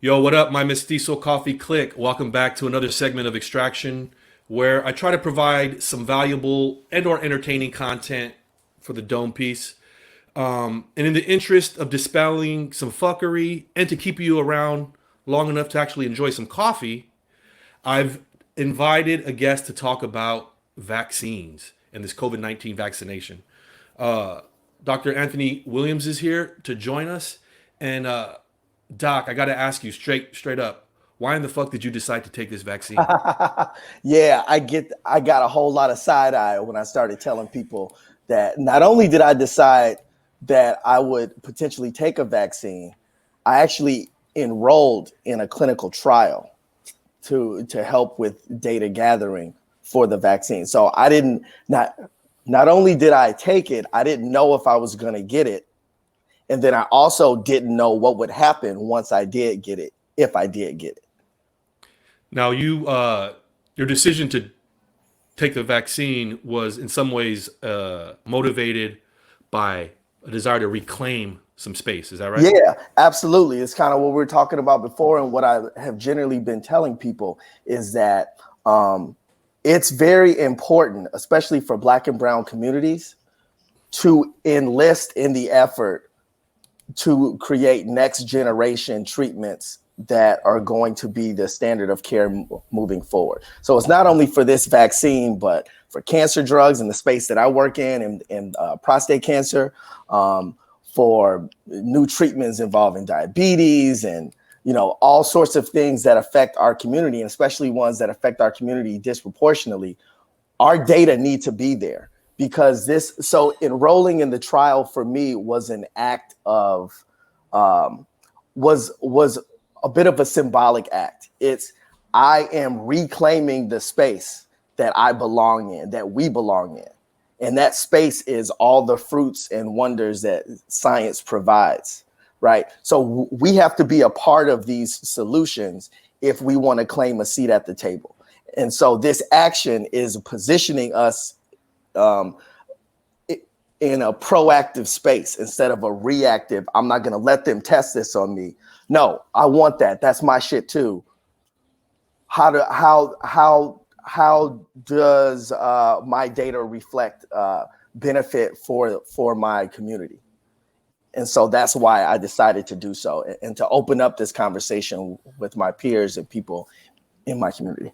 Yo, what up, my Mestizo Coffee Click? Welcome back to another segment of Extraction, where I try to provide some valuable and/or entertaining content for the dome piece. And in the interest of dispelling some fuckery and to keep you around long enough to actually enjoy some coffee, I've invited a guest to talk about vaccines and this COVID-19 vaccination. Uh, Dr. Anthony Williams is here to join us, and Doc, I got to ask you straight up, why in the fuck did you decide to take this vaccine? Yeah, I got a whole lot of side eye when I started telling people that not only did I decide that I would potentially take a vaccine, I actually enrolled in a clinical trial to help with data gathering for the vaccine. So I didn't not only did I take it, I didn't know if I was going to get it, and then I also didn't know what would happen once I did get it, if I did get it. Now, your decision to take the vaccine was in some ways motivated by a desire to reclaim some space. Is that right? Yeah, absolutely. It's kind of what we were talking about before, and what I have generally been telling people is that it's very important, especially for Black and Brown communities, to enlist in the effort to create next generation treatments that are going to be the standard of care moving forward. So it's not only for this vaccine, but for cancer drugs in the space that I work in prostate cancer, for new treatments involving diabetes, and all sorts of things that affect our community, and especially ones that affect our community disproportionately. Our data need to be there, because so enrolling in the trial for me was an act of was a bit of a symbolic act. I am reclaiming the space that I belong in, that we belong in. And that space is all the fruits and wonders that science provides, right? So we have to be a part of these solutions if we want to claim a seat at the table. And so this action is positioning us in a proactive space instead of a reactive. I'm not going to let them test this on me. No, I want that. That's my shit too. How does my data reflect benefit for my community? And so that's why I decided to do so, and to open up this conversation with my peers and people in my community.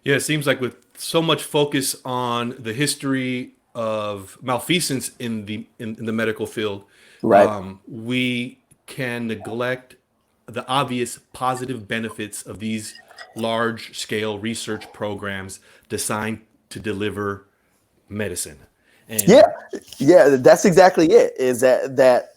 Yeah, it seems like with so much focus on the history of malfeasance in the medical field, Right. we can neglect the obvious positive benefits of these large scale research programs designed to deliver medicine. Yeah, And yeah, that's exactly it. Is that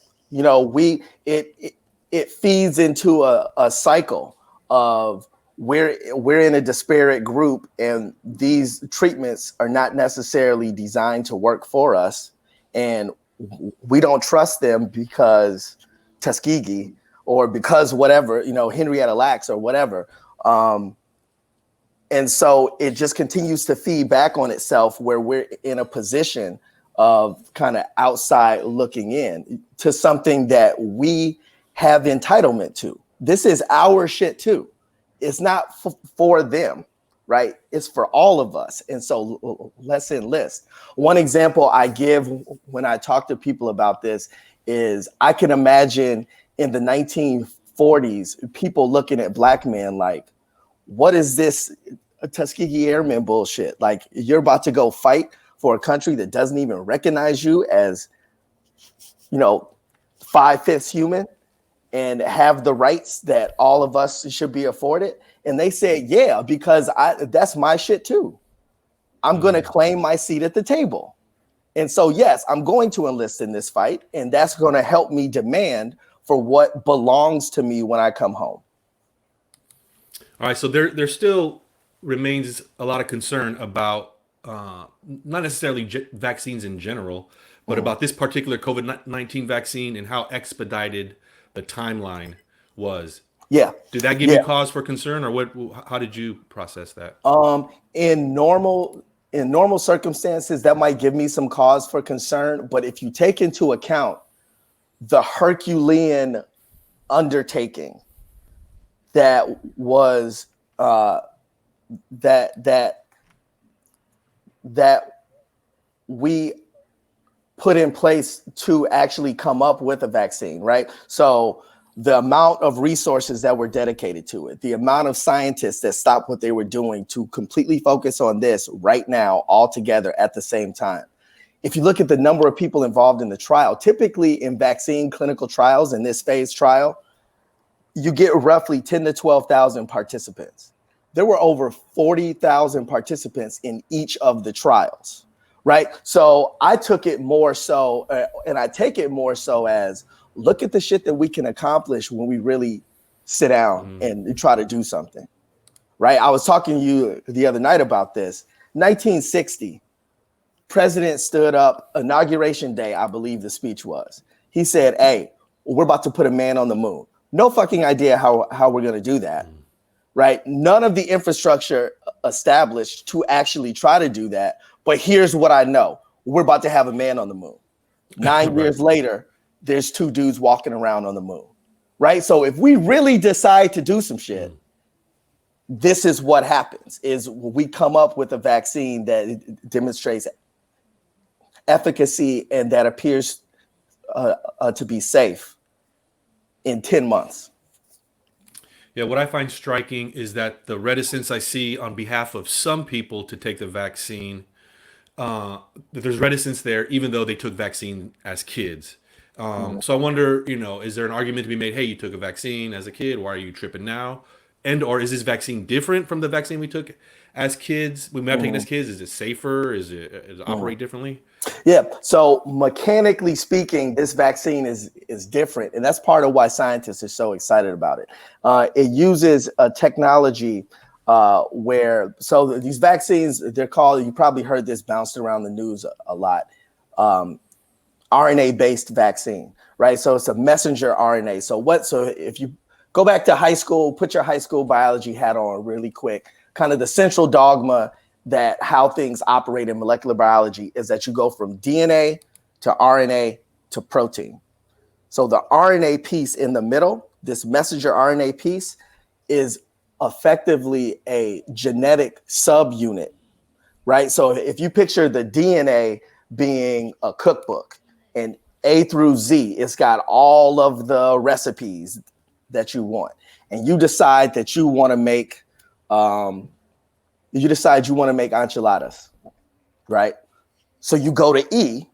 it feeds into a cycle of we're in a disparate group, and these treatments are not necessarily designed to work for us, and we don't trust them because Tuskegee, or because whatever, Henrietta Lacks or whatever. And so it just continues to feed back on itself, where we're in a position of kind of outside looking in to something that we have entitlement to. This is our shit too. It's not for them, right? It's for all of us. And so let's enlist. One example I give when I talk to people about this is, I can imagine in the 1940s, people looking at Black men like, what is this Tuskegee Airmen bullshit? Like, you're about to go fight for a country that doesn't even recognize you as, 5/5 human, and have the rights that all of us should be afforded. And they say, yeah, because that's my shit too. I'm going to claim my seat at the table. And so, yes, I'm going to enlist in this fight, and that's going to help me demand for what belongs to me when I come home. all right, so there still remains a lot of concern about not necessarily vaccines in general, but Mhm. about this particular COVID-19 vaccine and how expedited the timeline was. Yeah, Did that give you yeah. cause for concern, or what? How did you process that? In normal circumstances, that might give me some cause for concern. But if you take into account the Herculean undertaking that was that we put in place to actually come up with a vaccine, right? So the amount of resources that were dedicated to it, the amount of scientists that stopped what they were doing to completely focus on this right now, all together at the same time. If you look at the number of people involved in the trial, typically in vaccine clinical trials, in this phase trial, you get roughly 10 to 12,000 participants. There were over 40,000 participants in each of the trials, right? So I took it more so, and I take it more so as, look at the shit that we can accomplish when we really sit down and try to do something, right? I was talking to you the other night about this. 1960, President stood up, inauguration day, I believe the speech was. He said, hey, we're about to put a man on the moon. No fucking idea how we're going to do that, right? None of the infrastructure established to actually try to do that. But here's what I know. We're about to have a man on the moon. 9 years later, there's 2 dudes walking around on the moon, right? So if we really decide to do some shit, this is what happens, is we come up with a vaccine that demonstrates efficacy and that appears to be safe in 10 months. Yeah, what I find striking is that the reticence I see on behalf of some people to take the vaccine, that there's reticence there, even though they took vaccine as kids. So I wonder, is there an argument to be made? Hey, you took a vaccine as a kid. Why are you tripping now? And or is this vaccine different from the vaccine we took as kids? We may have taken as kids. Is it safer? Does it operate differently? Yeah. So mechanically speaking, this vaccine is different, and that's part of why scientists are so excited about it. It uses a technology these vaccines, they're called, you probably heard this bounced around the news a lot. RNA-based vaccine, right? So it's a messenger RNA. So if you go back to high school, put your high school biology hat on really quick, kind of the central dogma that how things operate in molecular biology is that you go from DNA to RNA to protein. So the RNA piece in the middle, this messenger RNA piece, is effectively a genetic subunit, right? So if you picture the DNA being a cookbook, and A through Z, it's got all of the recipes that you want. And you decide that you want to make, enchiladas, right? So you go to E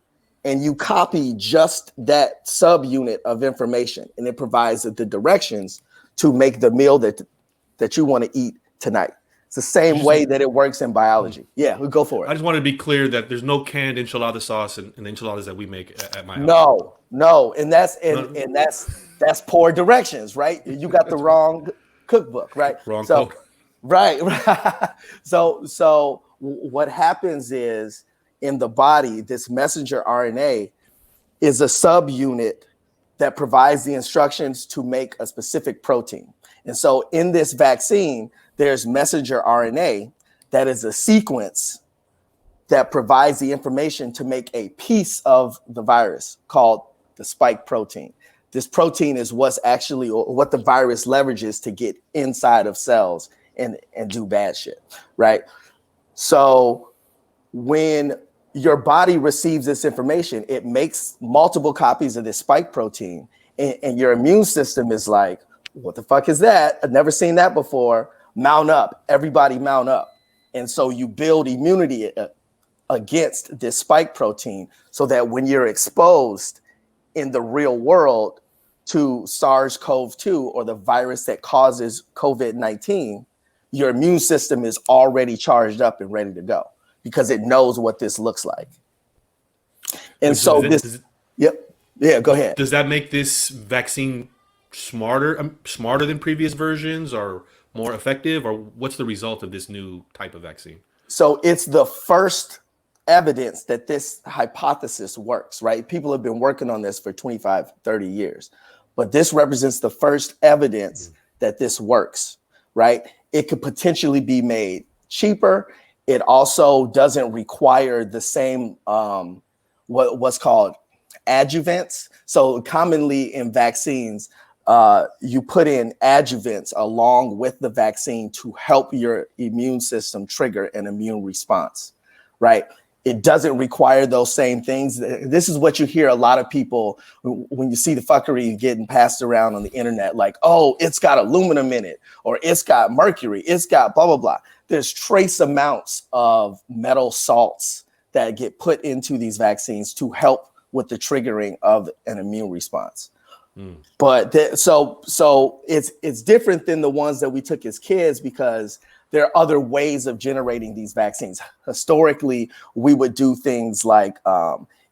and you copy just that subunit of information, and it provides the directions to make the meal that you want to eat tonight. It's the same way that it works in biology. Yeah, we'll go for it. I just wanted to be clear that there's no canned enchilada sauce in the enchiladas that we make at my house. No, and that's poor directions, right? You got the wrong cookbook, right? Wrong code. Right. So what happens is in the body, this messenger RNA is a subunit that provides the instructions to make a specific protein. And so in this vaccine, there's messenger RNA that is a sequence that provides the information to make a piece of the virus called the spike protein. This protein is what the virus leverages to get inside of cells and do bad shit, right? So when your body receives this information, it makes multiple copies of this spike protein, and your immune system is like, what the fuck is that? I've never seen that before. Mount up, everybody mount up. And so you build immunity against this spike protein so that when you're exposed in the real world to SARS-CoV-2 or the virus that causes COVID-19, your immune system is already charged up and ready to go because it knows what this looks like. And go ahead. Does that make this vaccine smarter than previous versions, or more effective, or what's the result of this new type of vaccine? So it's the first evidence that this hypothesis works, right? People have been working on this for 25, 30 years, but this represents the first evidence that this works, right? It could potentially be made cheaper. It also doesn't require the same what's called adjuvants. So commonly in vaccines, you put in adjuvants along with the vaccine to help your immune system trigger an immune response, right? It doesn't require those same things. This is what you hear a lot of people when you see the fuckery getting passed around on the internet, like, oh, it's got aluminum in it, or it's got mercury, it's got blah, blah, blah. There's trace amounts of metal salts that get put into these vaccines to help with the triggering of an immune response. But so it's different than the ones that we took as kids, because there are other ways of generating these vaccines. Historically, we would do things like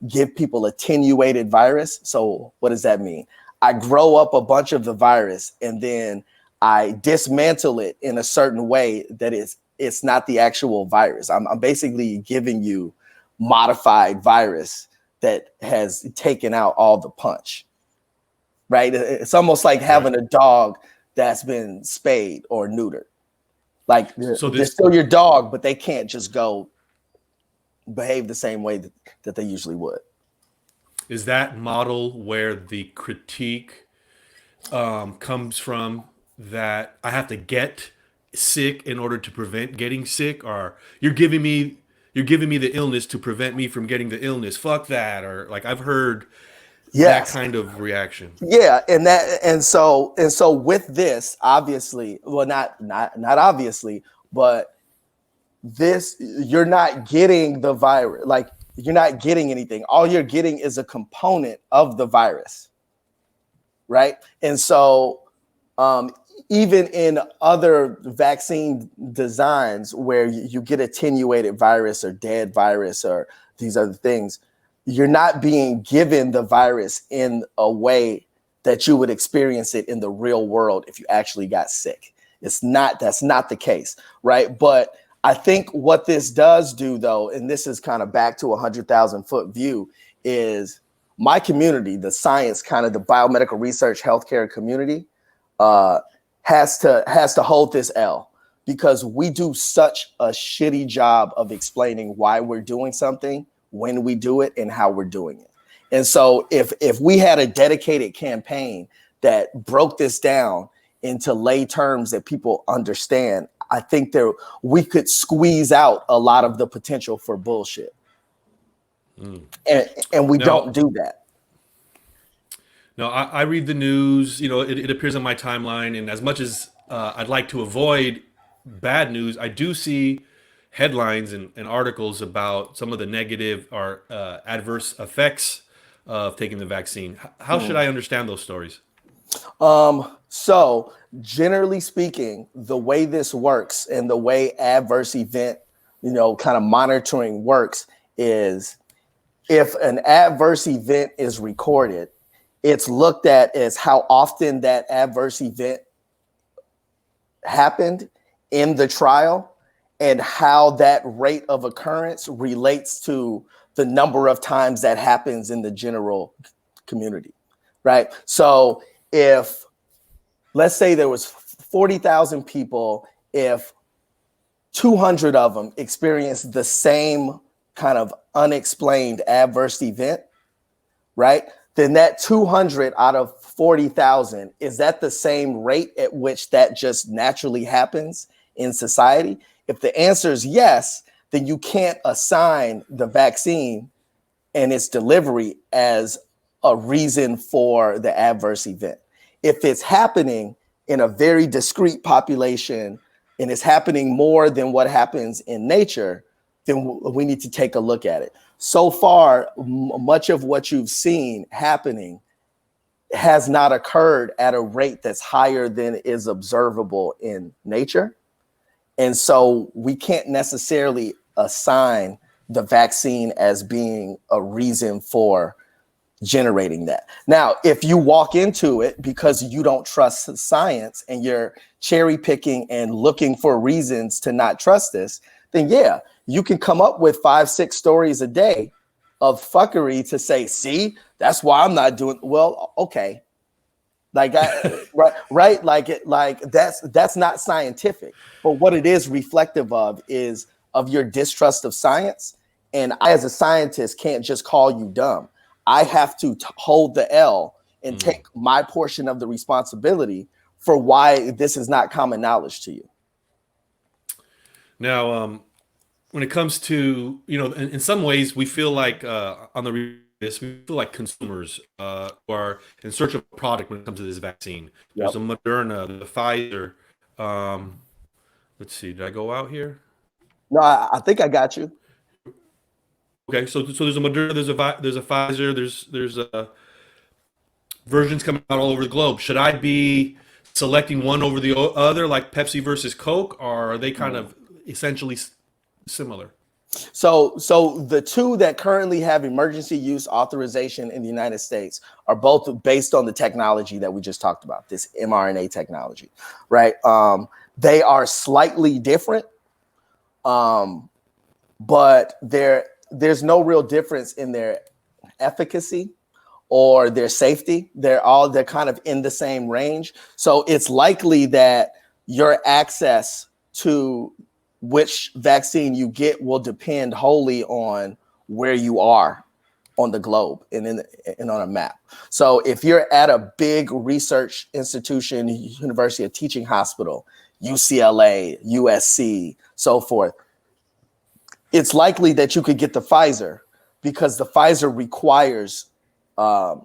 give people attenuated virus. So what does that mean? I grow up a bunch of the virus and then I dismantle it in a certain way that it's not the actual virus. I'm basically giving you modified virus that has taken out all the punch. Right? It's almost like having a dog that's been spayed or neutered. Like they're still your dog, but they can't just go behave the same way that they usually would. Is that model where the critique comes from, that I have to get sick in order to prevent getting sick, or you're giving me the illness to prevent me from getting the illness? Fuck that. Or like, I've heard that kind of reaction. Yeah, and so with this, obviously, well, not obviously, but this, you're not getting the virus, like you're not getting anything. All you're getting is a component of the virus, right? And so even in other vaccine designs where you get attenuated virus or dead virus or these other things, you're not being given the virus in a way that you would experience it in the real world if you actually got sick. That's not the case, right? But I think what this does do, though, and this is kind of back to 100,000-foot view, is my community, the science, kind of the biomedical research healthcare community, has to hold this L, because we do such a shitty job of explaining why we're doing something, when we do it, and how we're doing it. And so if we had a dedicated campaign that broke this down into lay terms that people understand, I think we could squeeze out a lot of the potential for bullshit. And we don't do that. No, I read the news, it appears on my timeline. And as much as I'd like to avoid bad news, I do see headlines and articles about some of the negative or adverse effects of taking the vaccine. How should I understand those stories? So generally speaking, the way this works and the way adverse event, kind of monitoring works is, if an adverse event is recorded, it's looked at as how often that adverse event happened in the trial and how that rate of occurrence relates to the number of times that happens in the general community, right? So if, let's say there was 40,000 people, if 200 of them experienced the same kind of unexplained adverse event, right? Then that 200 out of 40,000, is that the same rate at which that just naturally happens in society? If the answer is yes, then you can't assign the vaccine and its delivery as a reason for the adverse event. If it's happening in a very discrete population and it's happening more than what happens in nature, then we need to take a look at it. So far, much of what you've seen happening has not occurred at a rate that's higher than is observable in nature. And so we can't necessarily assign the vaccine as being a reason for generating that. Now, if you walk into it because you don't trust science and you're cherry picking and looking for reasons to not trust this, then yeah, you can come up with 5-6 stories a day of fuckery to say, see, that's why I'm not doing well. Okay. Like right, like that's not scientific. But what it is reflective of is of your distrust of science. And I, as a scientist, can't just call you dumb. I have to hold the L and take my portion of the responsibility for why this is not common knowledge to you. Now, when it comes to, in some ways, we feel like on the this, we feel like consumers who are in search of a product when it comes to this vaccine. Yep. There's a Moderna, the Pfizer. Let's see, did I go out here? No, I think I got you. Okay, so there's a Moderna, there's a Pfizer, there's versions coming out all over the globe. Should I be selecting one over the other, like Pepsi versus Coke, or are they kind of essentially similar? So the two that currently have emergency use authorization in the United States are both based on the technology that we just talked about, this mRNA technology, right? They are slightly different, but there's no real difference in their efficacy or their safety. They're kind of in the same range. So it's likely that your access to which vaccine you get will depend wholly on where you are on the globe and on a map. So if you're at a big research institution, university, a teaching hospital, UCLA, USC, so forth, it's likely that you could get the Pfizer because the Pfizer requires a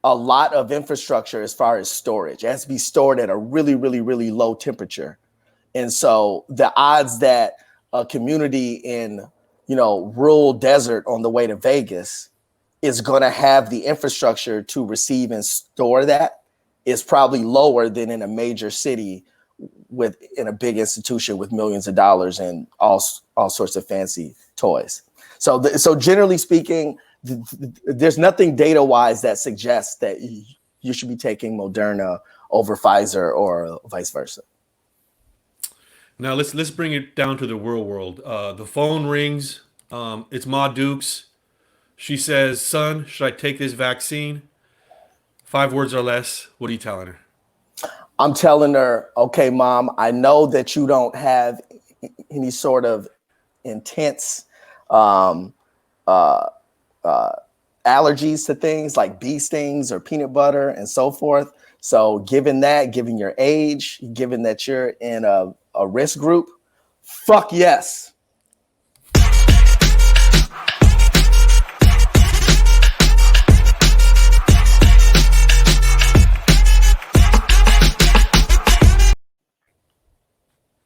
lot of infrastructure as far as storage. It has to be stored at a really, really, really low temperature. And so the odds that a community in, rural desert on the way to Vegas is going to have the infrastructure to receive and store that is probably lower than in a major city in a big institution with millions of dollars and all sorts of fancy toys. So generally speaking, there's nothing data-wise that suggests that you should be taking Moderna over Pfizer or vice versa. Now let's bring it down to the real world. The phone rings. It's Ma Dukes. She says, "Son, should I take this vaccine?" 5 words or less. What are you telling her? I'm telling her, okay, Mom, I know that you don't have any sort of intense allergies to things like bee stings or peanut butter and so forth. So given your age, given that you're in a risk group, fuck yes,